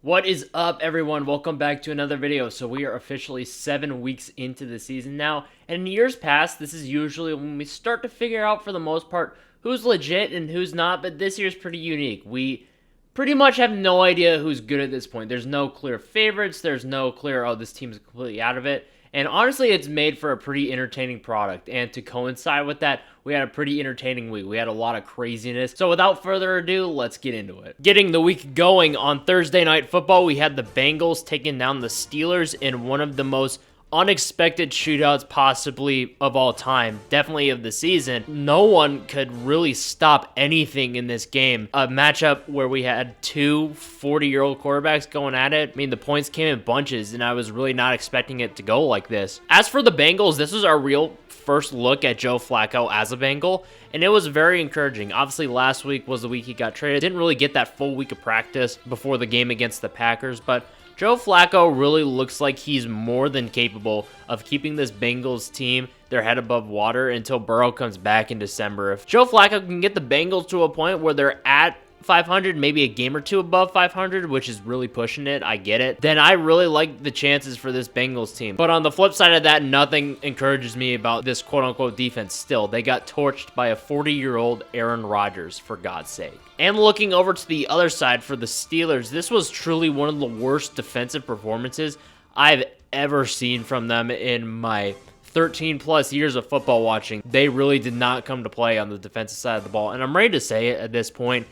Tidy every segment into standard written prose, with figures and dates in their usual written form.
What is up, everyone? Welcome back to another video. So we are officially 7 weeks into the season now, and in years past, this is usually when we start to figure out, for the most part, who's legit and who's not, but this year's pretty unique. We pretty much have no idea who's good at this point. There's no clear favorites. There's no clear, oh, this team's completely out of it. And honestly, it's made for a pretty entertaining product. And to coincide with that, we had a pretty entertaining week. We had a lot of craziness. So without further ado, let's get into it. Getting the week going, on Thursday Night Football, we had the Bengals taking down the Steelers in one of the most unexpected shootouts possibly of all time, definitely of the season. No one could really stop anything in this game. A matchup where we had two 40-year-old quarterbacks going at it. I mean, the points came in bunches, and I was really not expecting it to go like this. As for the Bengals, this was our real first look at Joe Flacco as a Bengal, and it was very encouraging. Obviously, last week was the week he got traded. Didn't really get that full week of practice before the game against the Packers, but Joe Flacco really looks like he's more than capable of keeping this Bengals team their head above water until Burrow comes back in December. If Joe Flacco can get the Bengals to a point where they're at 500, maybe a game or two above 500, which is really pushing it, I get it, then I really like the chances for this Bengals team. But on the flip side of that, nothing encourages me about this quote-unquote defense still. They got torched by a 40-year-old Aaron Rodgers, for God's sake. And looking over to the other side for the Steelers, this was truly one of the worst defensive performances I've ever seen from them in my 13 plus years of football watching. They really did not come to play on the defensive side of the ball. And I'm ready to say it at this point,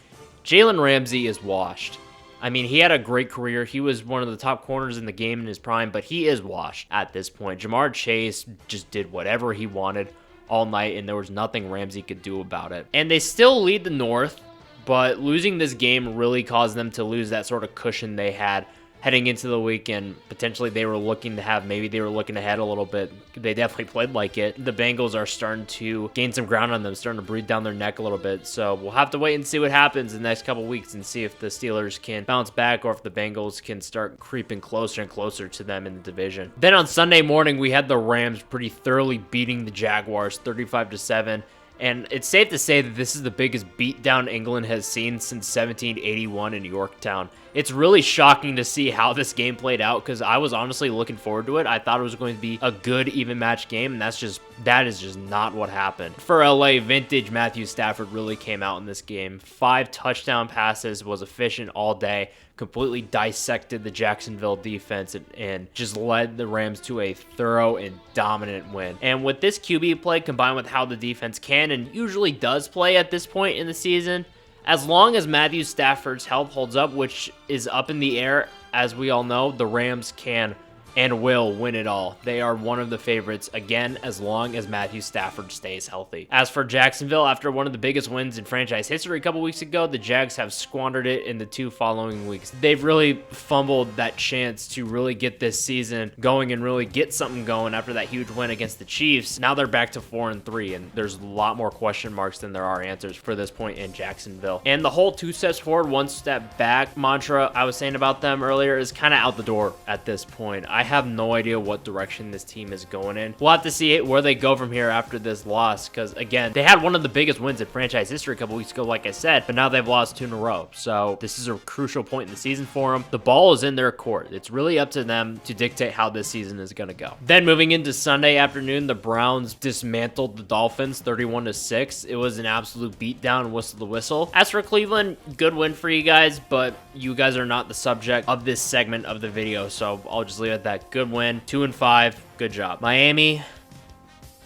Jalen Ramsey is washed. I mean, he had a great career. He was one of the top corners in the game in his prime, but he is washed at this point. Jamar Chase just did whatever he wanted all night, and there was nothing Ramsey could do about it. And they still lead the North, but losing this game really caused them to lose that sort of cushion they had heading into the weekend. Potentially they were looking to have, maybe they were looking ahead a little bit. They definitely played like it. The Bengals are starting to gain some ground on them, starting to breathe down their neck a little bit. So we'll have to wait and see what happens in the next couple weeks and see if the Steelers can bounce back or if the Bengals can start creeping closer and closer to them in the division. Then on Sunday morning, we had the Rams pretty thoroughly beating the Jaguars 35-7. And it's safe to say that this is the biggest beatdown England has seen since 1781 in Yorktown. It's really shocking to see how this game played out because I was honestly looking forward to it. I thought it was going to be a good even match game, and that is just not what happened. For LA, vintage Matthew Stafford really came out in this game. 5 touchdown passes, was efficient all day, completely dissected the Jacksonville defense and just led the Rams to a thorough and dominant win. And with this QB play combined with how the defense can and usually does play at this point in the season, as long as Matthew Stafford's health holds up, which is up in the air, as we all know, the Rams can and will win it all. They are one of the favorites, again, as long as Matthew Stafford stays healthy. As for Jacksonville, after one of the biggest wins in franchise history a couple weeks ago, the Jags have squandered it in the 2 following weeks. They've really fumbled that chance to really get this season going and really get something going after that huge win against the Chiefs. Now they're back to 4-3, and there's a lot more question marks than there are answers for this point in Jacksonville. And the whole 2 steps forward, 1 step back mantra I was saying about them earlier is kind of out the door at this point. I have no idea what direction this team is going in. We'll have to see where they go from here after this loss because, again, they had one of the biggest wins in franchise history a couple weeks ago, like I said, but now they've lost 2 in a row. So this is a crucial point in the season for them. The ball is in their court. It's really up to them to dictate how this season is going to go. Then moving into Sunday afternoon, the Browns dismantled the Dolphins 31-6. It was an absolute beatdown, whistle to whistle. As for Cleveland, good win for you guys, but you guys are not the subject of this segment of the video, so I'll just leave it at that. Good win, 2-5, good job. Miami,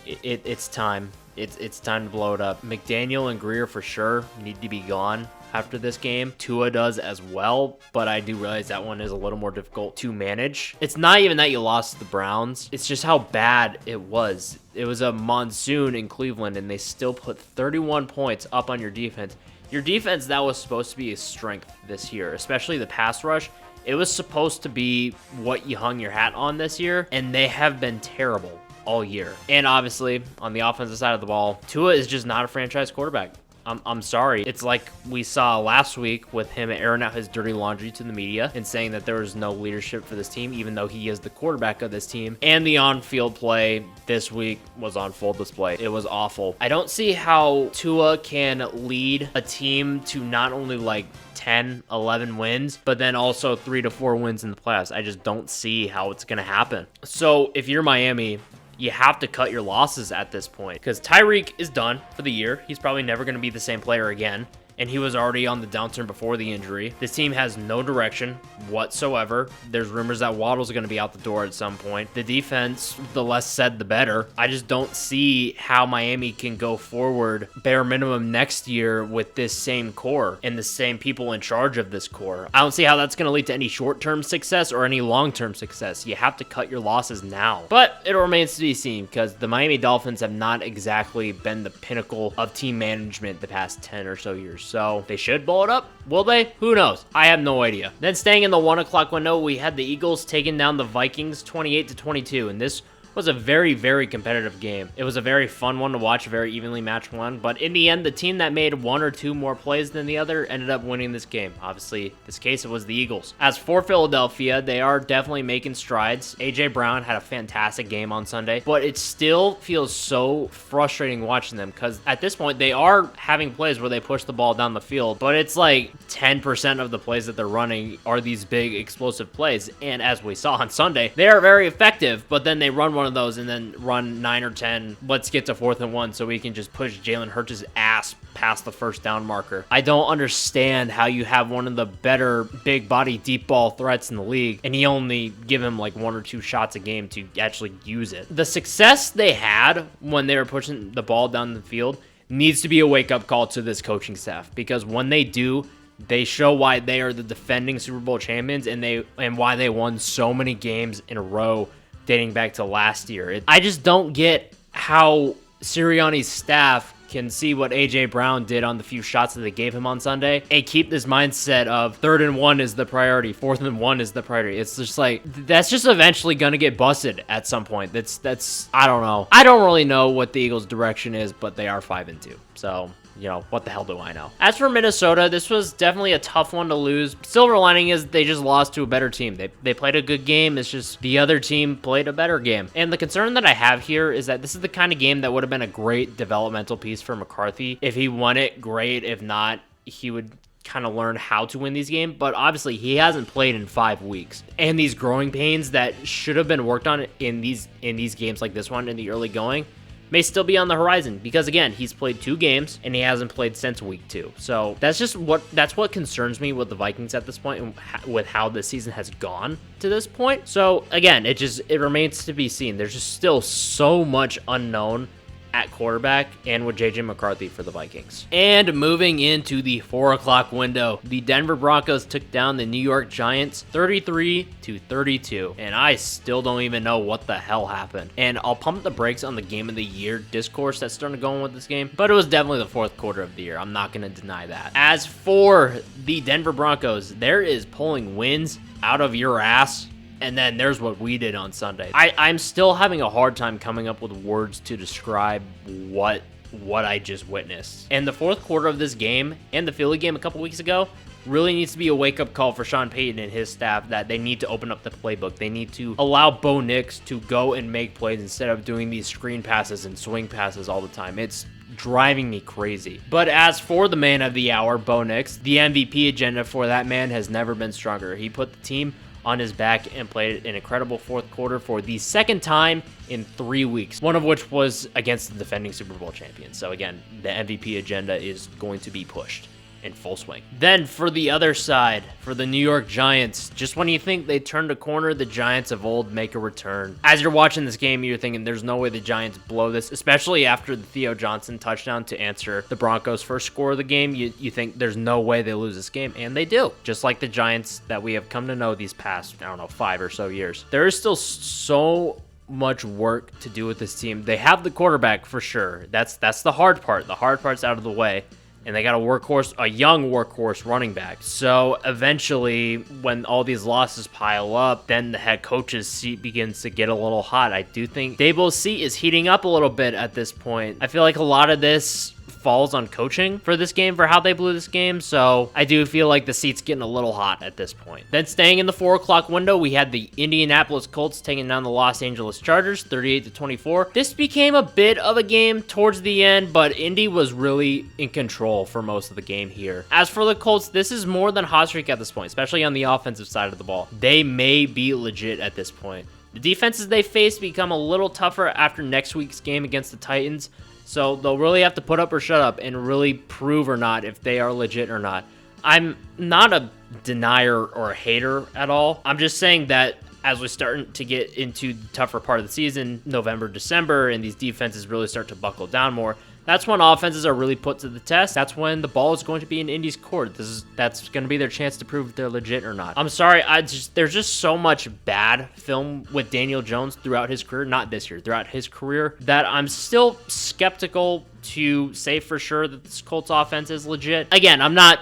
it's time. It's time to blow it up. McDaniel and Greer for sure need to be gone after this game. Tua does as well, but I do realize that one is a little more difficult to manage. It's not even that you lost to the Browns. It's just how bad it was. It was a monsoon in Cleveland, and they still put 31 points up on your defense. Your defense, that was supposed to be a strength this year, especially the pass rush. It was supposed to be what you hung your hat on this year, and they have been terrible all year. And obviously, on the offensive side of the ball, Tua is just not a franchise quarterback. I'm sorry. It's like we saw last week with him airing out his dirty laundry to the media and saying that there was no leadership for this team, even though he is the quarterback of this team. And the on-field play this week was on full display. It was awful. I don't see how Tua can lead a team to not only like 10, 11 wins, but then also 3 to 4 wins in the playoffs. I just don't see how it's going to happen. So if you're Miami, you have to cut your losses at this point because Tyreek is done for the year. He's probably never going to be the same player again. And he was already on the downturn before the injury. This team has no direction whatsoever. There's rumors that Waddle's going to be out the door at some point. The defense, the less said, the better. I just don't see how Miami can go forward bare minimum next year with this same core and the same people in charge of this core. I don't see how that's going to lead to any short-term success or any long-term success. You have to cut your losses now. But it remains to be seen because the Miami Dolphins have not exactly been the pinnacle of team management the past 10 or so years. So they should blow it up. Will they? Who knows? I have no idea. Then staying in the 1 o'clock window, we had the Eagles taking down the Vikings 28-22. And this was a very, very competitive game. It was a very fun one to watch, a very evenly matched one. But in the end, the team that made 1 or 2 more plays than the other ended up winning this game. Obviously, this case, it was the Eagles. As for Philadelphia, they are definitely making strides. A.J. Brown had a fantastic game on Sunday, but it still feels so frustrating watching them because at this point, they are having plays where they push the ball down the field, but it's like 10% of the plays that they're running are these big explosive plays. And as we saw on Sunday, they are very effective, but then they run one of those and then run 9 or 10. Let's get to 4th and 1 so we can just push Jalen Hurts' ass past the first down marker. I don't understand how you have one of the better big body deep ball threats in the league and you only give him like 1 or 2 shots a game to actually use it. The success they had when they were pushing the ball down the field needs to be a wake-up call to this coaching staff because when they do, they show why they are the defending Super Bowl champions and why they won so many games in a row dating back to last year. I just don't get how Sirianni's staff can see what A.J. Brown did on the few shots that they gave him on Sunday and keep this mindset of 3rd and 1 is the priority, 4th and 1 is the priority. It's just like, that's just eventually going to get busted at some point. That's I don't know. I don't really know what the Eagles' direction is, but they are 5-2. So, you know, what the hell do I know? As for Minnesota, this was definitely a tough one to lose. Silver lining is they just lost to a better team. They played a good game. It's just the other team played a better game. And the concern that I have here is that this is the kind of game that would have been a great developmental piece for McCarthy. If he won it, great. If not, he would kind of learn how to win these games, but obviously he hasn't played in 5 weeks. And these growing pains that should have been worked on in these games like this one in the early going may still be on the horizon because again, he's played 2 games and he hasn't played since week 2. So that's what concerns me with the Vikings at this point and with how the season has gone to this point. So again, it remains to be seen. There's just still so much unknown at quarterback and with JJ McCarthy for the Vikings. And moving into the 4 o'clock window, the Denver Broncos took down the New York Giants 33-32. And I still don't even know what the hell happened. And I'll pump the brakes on the game of the year discourse that's starting to go on with this game, but it was definitely the 4th quarter of the year. I'm not going to deny that. As for the Denver Broncos, there is pulling wins out of your ass. And then there's what we did on Sunday. I'm still having a hard time coming up with words to describe what I just witnessed. And the 4th quarter of this game and the Philly game a couple weeks ago really needs to be a wake-up call for Sean Payton and his staff that they need to open up the playbook. They need to allow Bo Nix to go and make plays instead of doing these screen passes and swing passes all the time. It's driving me crazy. But as for the man of the hour, Bo Nix, the MVP agenda for that man has never been stronger. He put the team on his back and played an incredible 4th quarter for the 2nd time in 3 weeks, one of which was against the defending Super Bowl champions. So again, the MVP agenda is going to be pushed in full swing. Then for the other side, for the New York Giants, just when you think they turned a corner, the Giants of old make a return. As you're watching this game, you're thinking there's no way the Giants blow this, especially after the Theo Johnson touchdown to answer the Broncos' first score of the game. You think there's no way they lose this game, and they do. Just like the Giants that we have come to know these past, 5 or so years. There is still so much work to do with this team. They have the quarterback for sure. That's the hard part. The hard part's out of the way. And they got a young workhorse running back. So eventually, when all these losses pile up, then the head coach's seat begins to get a little hot. I do think Daboll's seat is heating up a little bit at this point. I feel like a lot of this falls on coaching for this game, for how they blew this game. So I do feel like the seat's getting a little hot at this point. Then staying in the 4 o'clock window, we had the Indianapolis Colts taking down the Los Angeles Chargers 38-24. This became a bit of a game towards the end, but Indy was really in control for most of the game here. As for the Colts, this is more than hot streak at this point, especially on the offensive side of the ball. They may be legit at this point. The defenses they face become a little tougher after next week's game against the Titans, so they'll really have to put up or shut up and really prove or not if they are legit or not. I'm not a denier or a hater at all. I'm just saying that as we start to get into the tougher part of the season, November, December, and these defenses really start to buckle down more, that's when offenses are really put to the test. That's when the ball is going to be in Indy's court. That's going to be their chance to prove if they're legit or not. I'm sorry, there's just so much bad film with Daniel Jones throughout his career, not this year, throughout his career, that I'm still skeptical to say for sure that this Colts offense is legit. Again, I'm not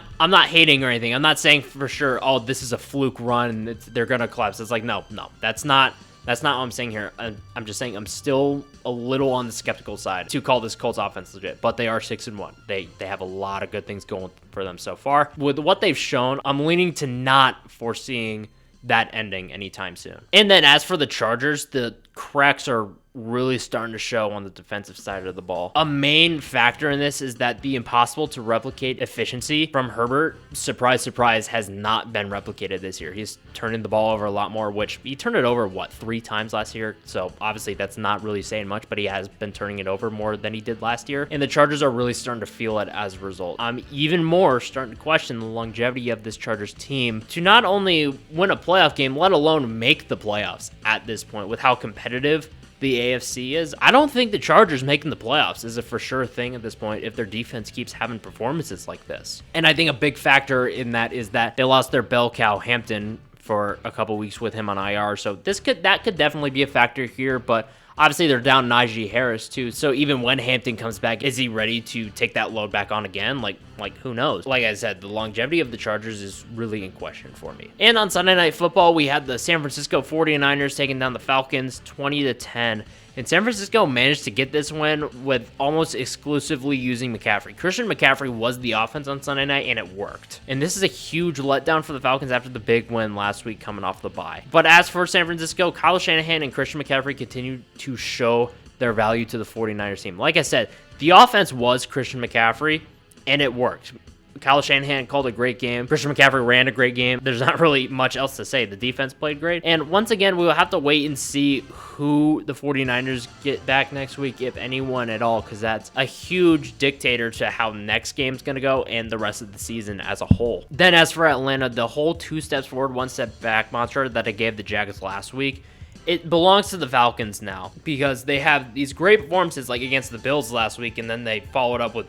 hating or anything. I'm not saying for sure, oh, this is a fluke run and they're going to collapse. It's like, no, that's not what I'm saying here. I'm just saying I'm still a little on the skeptical side to call this Colts offense legit, but they are 6-1. They have a lot of good things going for them so far. With what they've shown, I'm leaning to not foreseeing that ending anytime soon. And then as for the Chargers, the cracks are really starting to show on the defensive side of the ball. A main factor in this is that the impossible to replicate efficiency from Herbert, surprise, surprise, has not been replicated this year. He's turning the ball over a lot more, which he turned it over, 3 times last year? So obviously that's not really saying much, but he has been turning it over more than he did last year. And the Chargers are really starting to feel it as a result. I'm even more starting to question the longevity of this Chargers team to not only win a playoff game, let alone make the playoffs at this point with how competitive the AFC is. I don't think the Chargers making the playoffs is a for sure thing at this point if their defense keeps having performances like this. And I think a big factor in that is that they lost their bell cow Hampton for a couple weeks with him on IR. So that could definitely be a factor here, but obviously they're down Najee Harris too. So even when Hampton comes back, is he ready to take that load back on again? Like who knows? Like I said, the longevity of the Chargers is really in question for me. And on Sunday Night Football, we had the San Francisco 49ers taking down the Falcons 20-10. And San Francisco managed to get this win with almost exclusively using McCaffrey. Christian McCaffrey was the offense on Sunday night, and it worked. And this is a huge letdown for the Falcons after the big win last week coming off the bye. But as for San Francisco, Kyle Shanahan and Christian McCaffrey continue to show their value to the 49ers team. Like I said, the offense was Christian McCaffrey, and it worked. Kyle Shanahan called a great game. Christian McCaffrey ran a great game. There's not really much else to say. The defense played great. And once again, we will have to wait and see who the 49ers get back next week, if anyone at all, because that's a huge dictator to how next game's going to go and the rest of the season as a whole. Then as for Atlanta, the whole 2 steps forward, 1 step back mantra that I gave the Jaguars last week, it belongs to the Falcons now because they have these great performances like against the Bills last week, and then they followed up with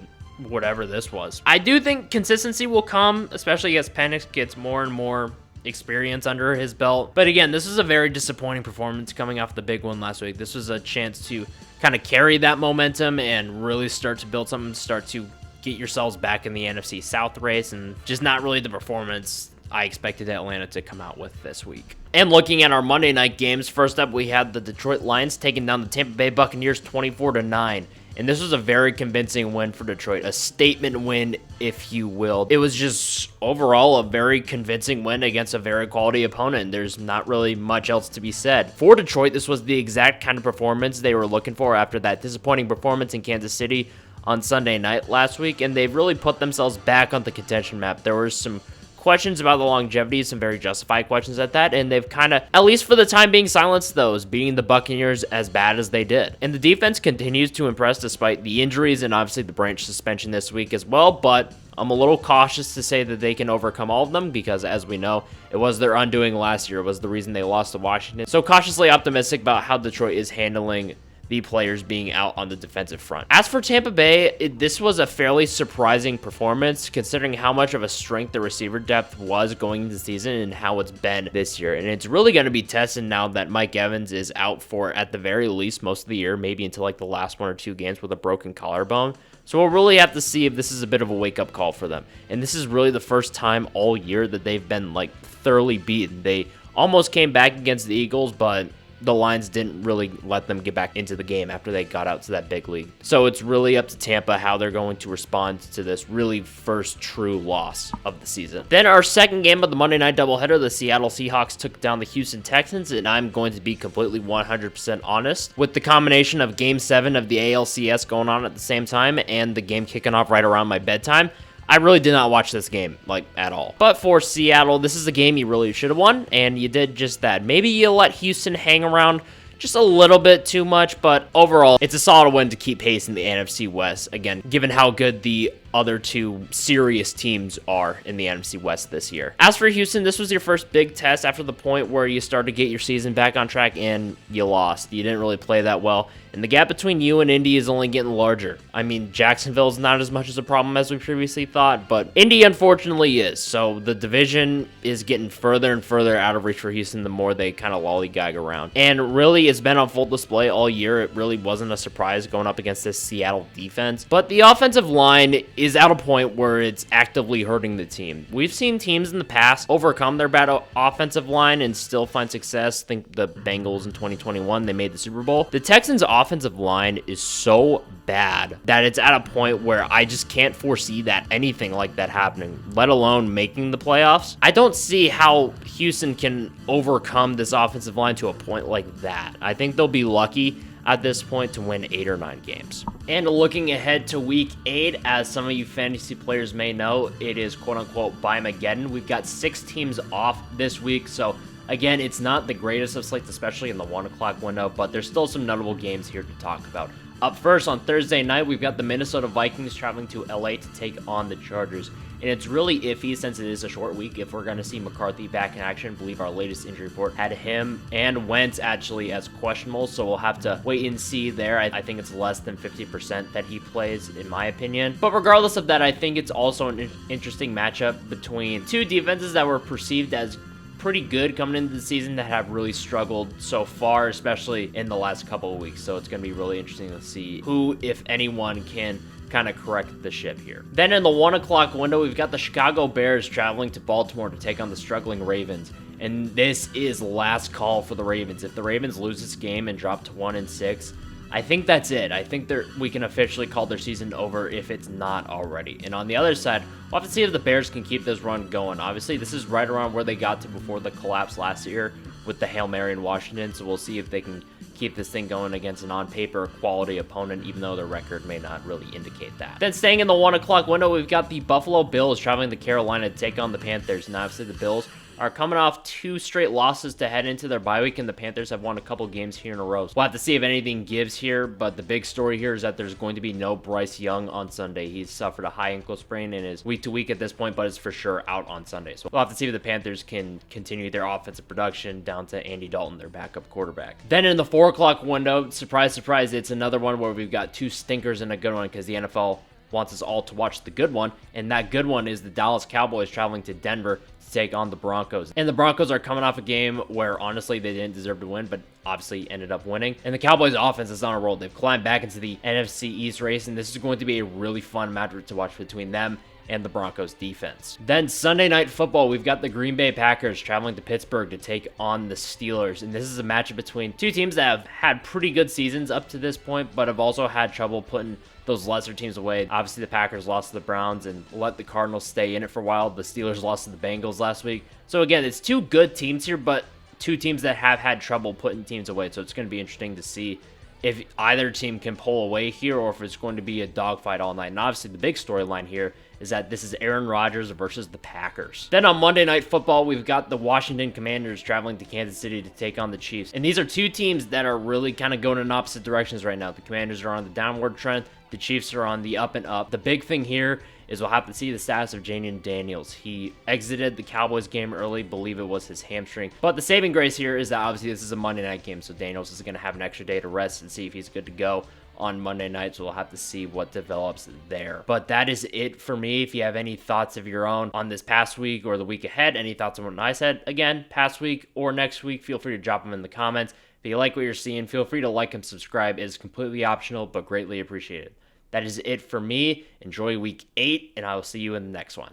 whatever this was. I do think consistency will come, especially as Penix gets more and more experience under his belt. But again, this was a very disappointing performance coming off the big one last week. This was a chance to kind of carry that momentum and really start to build something, start to get yourselves back in the NFC South race, and just not really the performance I expected Atlanta to come out with this week. And looking at our Monday night games, first up we had the Detroit Lions taking down the Tampa Bay Buccaneers 24-9. And this was a very convincing win for Detroit, a statement win, if you will. It was just overall a very convincing win against a very quality opponent. There's not really much else to be said. For Detroit, this was the exact kind of performance they were looking for after that disappointing performance in Kansas City on Sunday night last week, and they've really put themselves back on the contention map. There were some questions about the longevity, some very justified questions at that, and they've kind of, at least for the time being, silenced those, beating the Buccaneers as bad as they did. And the defense continues to impress despite the injuries and obviously the Branch suspension this week as well, but I'm a little cautious to say that they can overcome all of them because, as we know, it was their undoing last year. It was the reason they lost to Washington. So cautiously optimistic about how Detroit is handling the players being out on the defensive front. As for Tampa Bay, this was a fairly surprising performance considering how much of a strength the receiver depth was going into the season and how it's been this year. And it's really going to be tested now that Mike Evans is out for, at the very least, most of the year, maybe until like the last 1 or 2 games with a broken collarbone. So we'll really have to see if this is a bit of a wake-up call for them. And this is really the first time all year that they've been like thoroughly beaten. They almost came back against the Eagles, but the Lions didn't really let them get back into the game after they got out to that big lead. So it's really up to Tampa how they're going to respond to this really first true loss of the season. Then our second game of the Monday night doubleheader, the Seattle Seahawks took down the Houston Texans, and I'm going to be completely 100% honest. With the combination of Game 7 of the ALCS going on at the same time and the game kicking off right around my bedtime, I really did not watch this game, at all. But for Seattle, this is a game you really should have won, and you did just that. Maybe you let Houston hang around just a little bit too much, but overall, it's a solid win to keep pace in the NFC West. Again, given how good the other two serious teams are in the NFC West this year. As for Houston, this was your first big test after the point where you started to get your season back on track and you lost. You didn't really play that well, and the gap between you and Indy is only getting larger. I mean, Jacksonville's not as much as a problem as we previously thought, but Indy unfortunately is. So the division is getting further and further out of reach for Houston the more they kind of lollygag around. And really, it's been on full display all year. It really wasn't a surprise going up against this Seattle defense, but the offensive line is at a point where it's actively hurting the team. We've seen teams in the past overcome their bad offensive line and still find success. Think the Bengals in 2021, they made the Super Bowl. The Texans' offensive line is so bad that it's at a point where I just can't foresee that anything like that happening, let alone making the playoffs. I don't see how Houston can overcome this offensive line to a point like that. I think they'll be lucky at this point to win 8 or 9 games. And looking ahead to week 8, as some of you fantasy players may know, it is quote-unquote Bimageddon. We've got 6 teams off this week, so again, it's not the greatest of slates, especially in the 1 o'clock window, but there's still some notable games here to talk about. Up first, on Thursday night, we've got the Minnesota Vikings traveling to LA to take on the Chargers. And it's really iffy since it is a short week if we're going to see McCarthy back in action. I believe our latest injury report had him and Wentz actually as questionable, so we'll have to wait and see there. I think it's less than 50% that he plays, in my opinion. But regardless of that, I think it's also an interesting matchup between two defenses that were perceived as pretty good coming into the season that have really struggled so far, especially in the last couple of weeks. So it's going to be really interesting to see who, if anyone, can kind of correct the ship here. Then in the 1 o'clock window, we've got the Chicago Bears traveling to Baltimore to take on the struggling Ravens. And this is last call for the Ravens. If the Ravens lose this game and drop to 1-6, I think that's it. I think we can officially call their season over if it's not already. And on the other side, we'll have to see if the Bears can keep this run going. Obviously, this is right around where they got to before the collapse last year with the Hail Mary in Washington. So we'll see if they can keep this thing going against an on-paper quality opponent, even though their record may not really indicate that. Then staying in the 1 o'clock window, we've got the Buffalo Bills traveling to Carolina to take on the Panthers. And obviously the Bills are coming off 2 straight losses to head into their bye week, and the Panthers have won a couple games here in a row. So we'll have to see if anything gives here, but the big story here is that there's going to be no Bryce Young on Sunday. He's suffered a high ankle sprain and is week to week at this point, but is for sure out on Sunday. So we'll have to see if the Panthers can continue their offensive production down to Andy Dalton, their backup quarterback. Then in the 4 o'clock window, surprise, surprise, it's another one where we've got 2 stinkers and a good one because the NFL wants us all to watch the good one, and that good one is the Dallas Cowboys traveling to Denver to take on the Broncos. And the Broncos are coming off a game where honestly they didn't deserve to win, but obviously ended up winning. And the Cowboys offense is on a roll. They've climbed back into the NFC East race, and this is going to be a really fun matchup to watch between them and the Broncos defense. Then Sunday Night Football, we've got the Green Bay Packers traveling to Pittsburgh to take on the Steelers. And this is a matchup between 2 teams that have had pretty good seasons up to this point, but have also had trouble putting those lesser teams away. Obviously, the Packers lost to the Browns and let the Cardinals stay in it for a while. The Steelers lost to the Bengals last week. So again, it's 2 good teams here, but 2 teams that have had trouble putting teams away. So it's going to be interesting to see if either team can pull away here or if it's going to be a dogfight all night. And obviously, the big storyline here is that this is Aaron Rodgers versus the Packers. Then on Monday Night Football, we've got the Washington Commanders traveling to Kansas City to take on the Chiefs. And these are 2 teams that are really kind of going in opposite directions right now. The Commanders are on the downward trend. The Chiefs are on the up and up. The big thing here is we'll have to see the status of Janian Daniels. He exited the Cowboys game early, believe it was his hamstring. But the saving grace here is that obviously this is a Monday night game, so Daniels is going to have an extra day to rest and see if he's good to go on Monday night, so we'll have to see what develops there. But that is it for me. If you have any thoughts of your own on this past week or the week ahead, any thoughts on what I said, again, past week or next week, feel free to drop them in the comments. If you like what you're seeing, feel free to like and subscribe. It is completely optional, but greatly appreciated. That is it for me. Enjoy week 8, and I will see you in the next one.